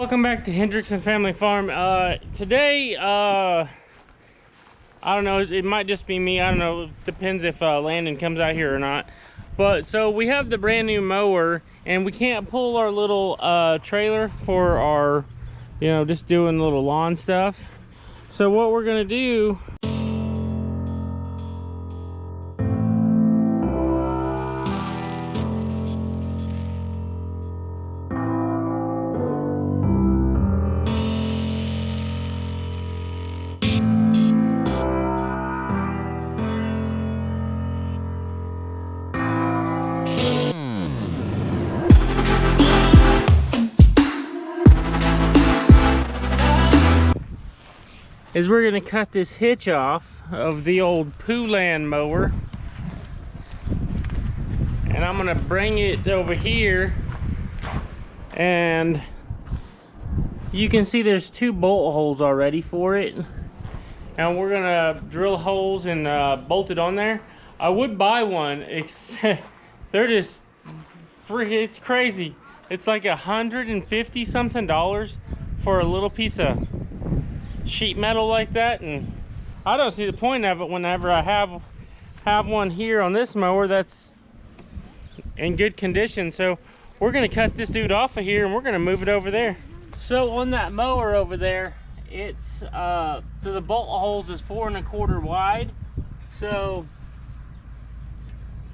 Welcome back to Hendricks and Family Farm. Today, I don't know, it might just be me. I don't know, it depends if Landon comes out here or not. But so we have the brand new mower, and we can't pull our little trailer for our, just doing little lawn stuff. So what we're gonna do, is we're gonna cut this hitch off of the old Poulan mower, and I'm gonna bring it over here, and you can see there's 2 bolt holes already for it, and we're gonna drill holes and bolt it on there. I would buy one, except they're just free. It's crazy. It's like $150 something for a little piece of sheet metal like that, and I don't see the point of it whenever I have one here on this mower that's in good condition. So we're gonna cut this dude off of here and we're gonna move it over there. So on that mower over there, it's the bolt holes is 4 1/4 wide. So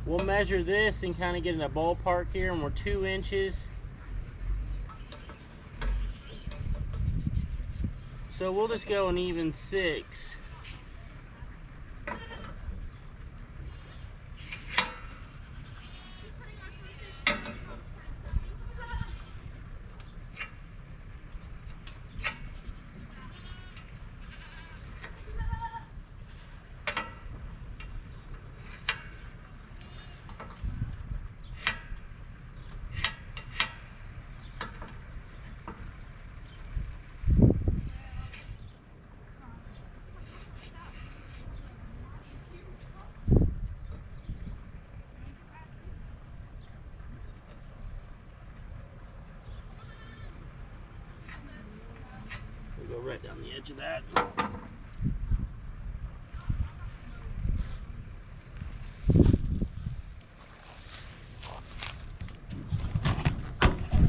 we'll measure this and kind of get in a ballpark here, and we're 2 inches. So we'll just go an even 6. Go right down the edge of that.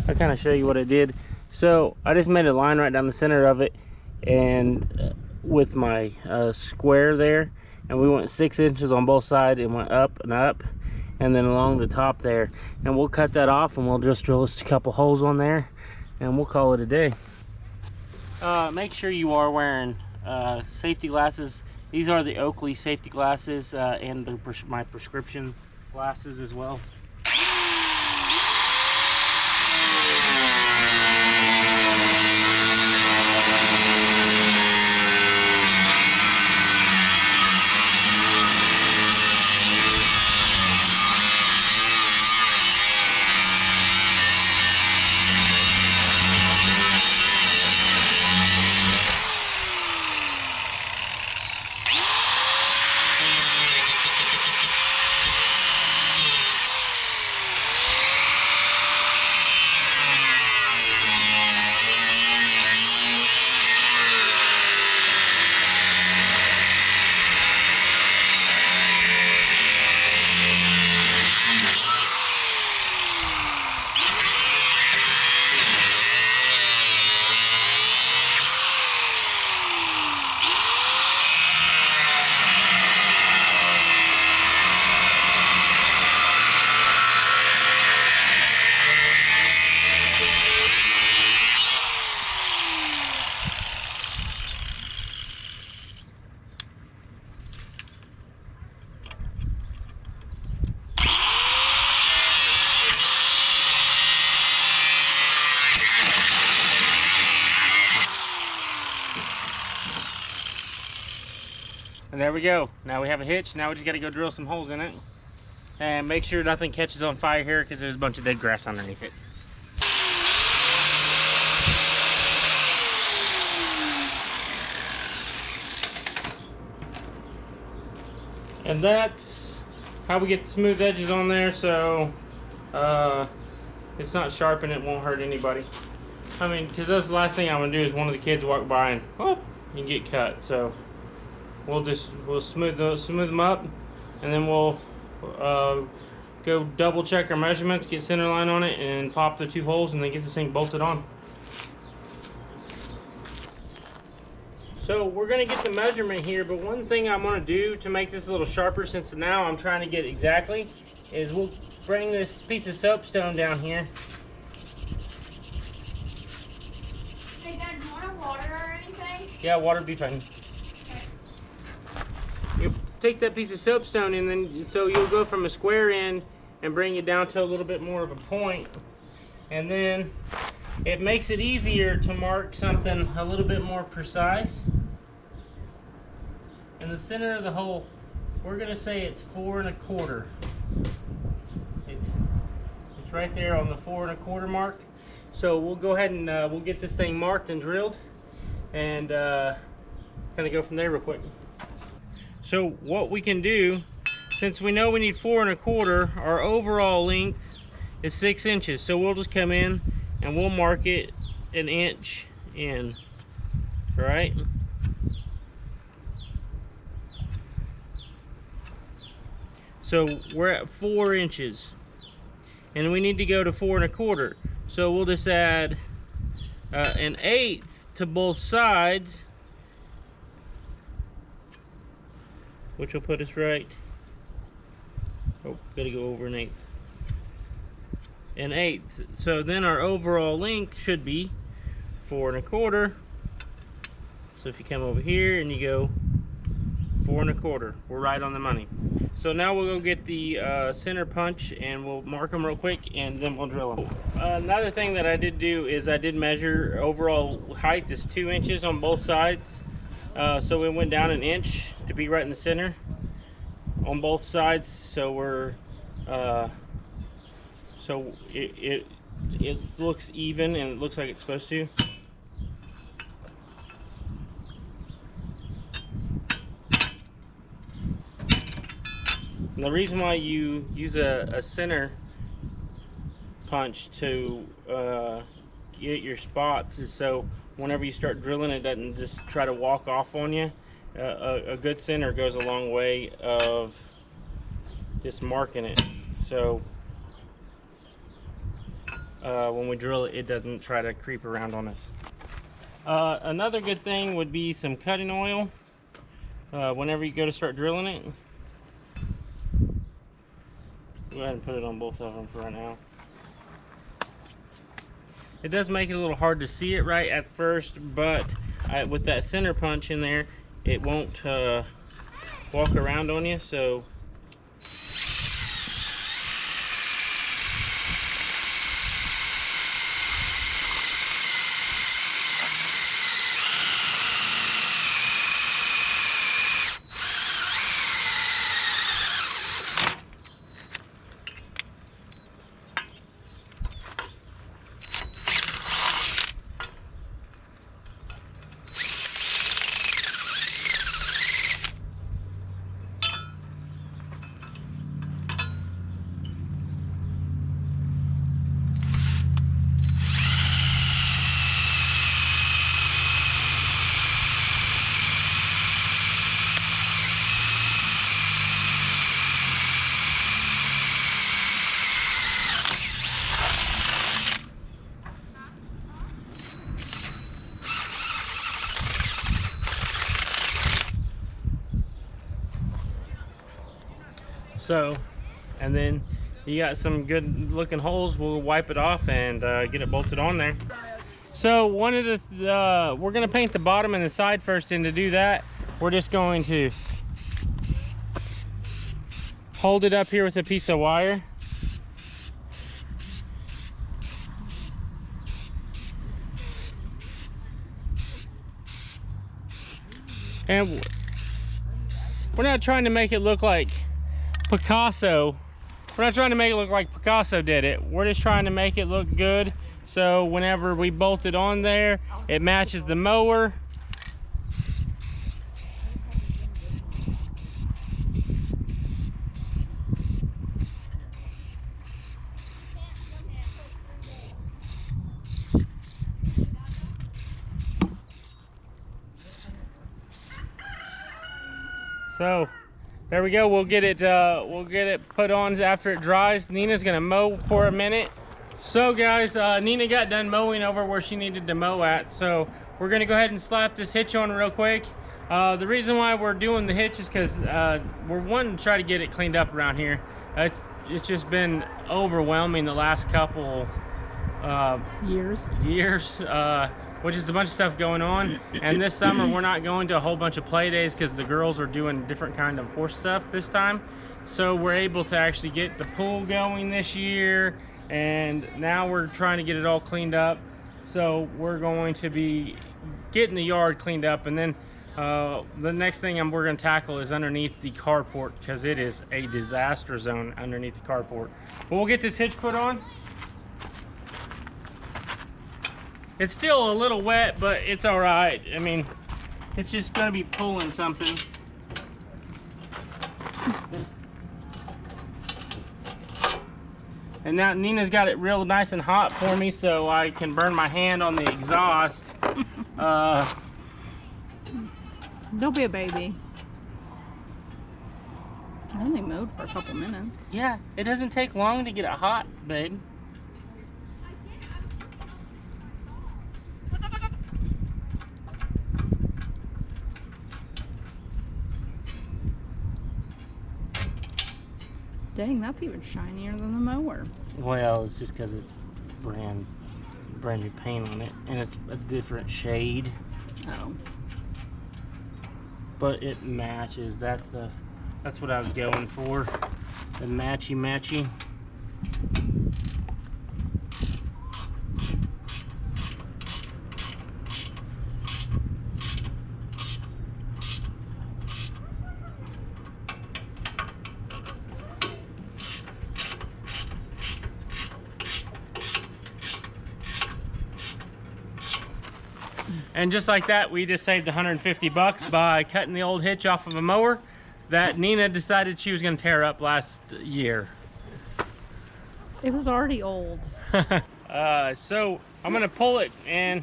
I'll kind of show you what I did. So I just made a line right down the center of it, and with my square there, and we went 6 inches on both sides and went up and up, and then along the top there, and we'll cut that off and we'll just drill just a couple holes on there, and we'll call it a day. Make sure you are wearing safety glasses. These are the Oakley safety glasses, and my prescription glasses as well. And there we go. Now we have a hitch. Now we just got to go drill some holes in it. And make sure nothing catches on fire here, because there's a bunch of dead grass underneath it. And that's how we get the smooth edges on there, so it's not sharp and it won't hurt anybody. I mean, because that's the last thing I'm gonna do is one of the kids walk by and whoop, you get cut. So we'll smooth them up, and then we'll go double check our measurements, get center line on it, and pop the 2 holes, and then get this thing bolted on. So we're gonna get the measurement here, but one thing I'm gonna do to make this a little sharper, since now I'm trying to get exactly, is we'll bring this piece of soapstone down here. Hey Dad, do you want water or anything? Yeah, water would be fine. Okay. You take that piece of soapstone, and then so you'll go from a square end and bring it down to a little bit more of a point, and then it makes it easier to mark something a little bit more precise. In the center of the hole, we're gonna say it's 4 1/4. It's right there on the 4 1/4 mark. So we'll go ahead and we'll get this thing marked and drilled, and kind of go from there real quick. So what we can do, since we know we need 4 1/4, our overall length is 6 inches. So we'll just come in and we'll mark it 1 inch in, right? So we're at 4 inches, and we need to go to 4 1/4. So we'll just add 1/8 to both sides, which will put us right. Oh, gotta go over 1/8. 1/8. So then our overall length should be 4 1/4. So if you come over here and you go 4 1/4, we're right on the money. So now we'll go get the center punch, and we'll mark them real quick, and then we'll drill them. Another thing that I did do is I did measure overall height is 2 inches on both sides. So we went down 1 inch to be right in the center on both sides. So we're so it looks even, and it looks like it's supposed to. And the reason why you use a center punch to get your spots is so whenever you start drilling, it doesn't just try to walk off on you. A good center goes a long way of just marking it. So when we drill it, it doesn't try to creep around on us. Another good thing would be some cutting oil whenever you go to start drilling it. Go ahead and put it on both of them for right now. It does make it a little hard to see it right at first, but with that center punch in there, it won't walk around on you. So and then you got some good looking holes. We'll wipe it off and get it bolted on there. So one of the we're gonna paint the bottom and the side first, and to do that, we're just going to hold it up here with a piece of wire. And we're not trying to make it look like Picasso. We're not trying to make it look like Picasso did it. We're just trying to make it look good. So whenever we bolt it on there, it matches the mower. So there we go. We'll get it put on after it dries. Nina's gonna mow for a minute. So guys, Nina got done mowing over where she needed to mow at. So we're gonna go ahead and slap this hitch on real quick. The reason why we're doing the hitch is because we're wanting to try to get it cleaned up around here. It's just been overwhelming the last couple years, which is a bunch of stuff going on. And this summer we're not going to a whole bunch of play days because the girls are doing different kind of horse stuff this time. So we're able to actually get the pool going this year, and now we're trying to get it all cleaned up. So we're going to be getting the yard cleaned up, and then the next thing we're going to tackle is underneath the carport, because it is a disaster zone underneath the carport. But we'll get this hitch put on. It's still a little wet, but it's all right. I mean, it's just going to be pulling something. And now Nina's got it real nice and hot for me, so I can burn my hand on the exhaust. Don't be a baby. I only mowed for a couple minutes. Yeah, it doesn't take long to get it hot, babe. Dang, that's even shinier than the mower. Well, it's just because it's brand new paint on it, and it's a different shade. Oh. But it matches. That's what I was going for. The matchy. And just like that, we just saved 150 bucks by cutting the old hitch off of a mower that Nina decided she was going to tear up last year. It was already old. So I'm going to pull it, and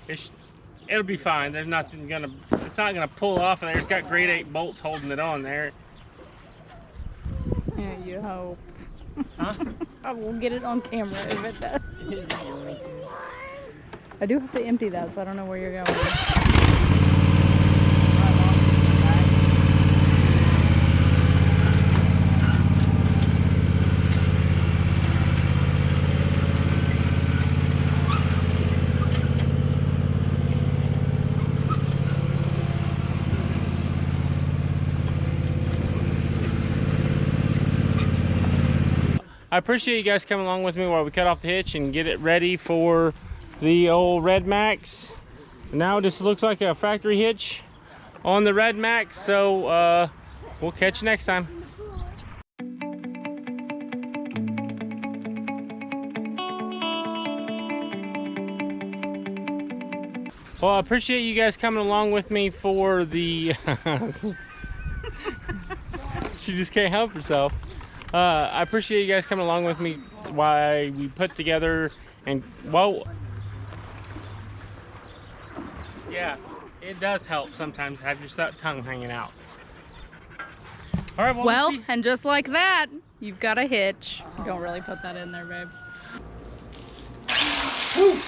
it'll be fine. There's nothing it's not going to pull off of there. It's got grade 8 bolts holding it on there. Yeah, you hope. Huh? I will get it on camera if it does. I do have to empty that, so I don't know where you're going. I appreciate you guys coming along with me while we cut off the hitch and get it ready for the old Red Max. Now it just looks like a factory hitch on the Red Max, so we'll catch you next time. Well, I appreciate you guys coming along with me for the she just can't help herself. I appreciate you guys coming along with me while we put together, and well, yeah, it does help sometimes have your tongue hanging out. All right, well, and just like that, you've got a hitch. Don't really put that in there, babe. Woo.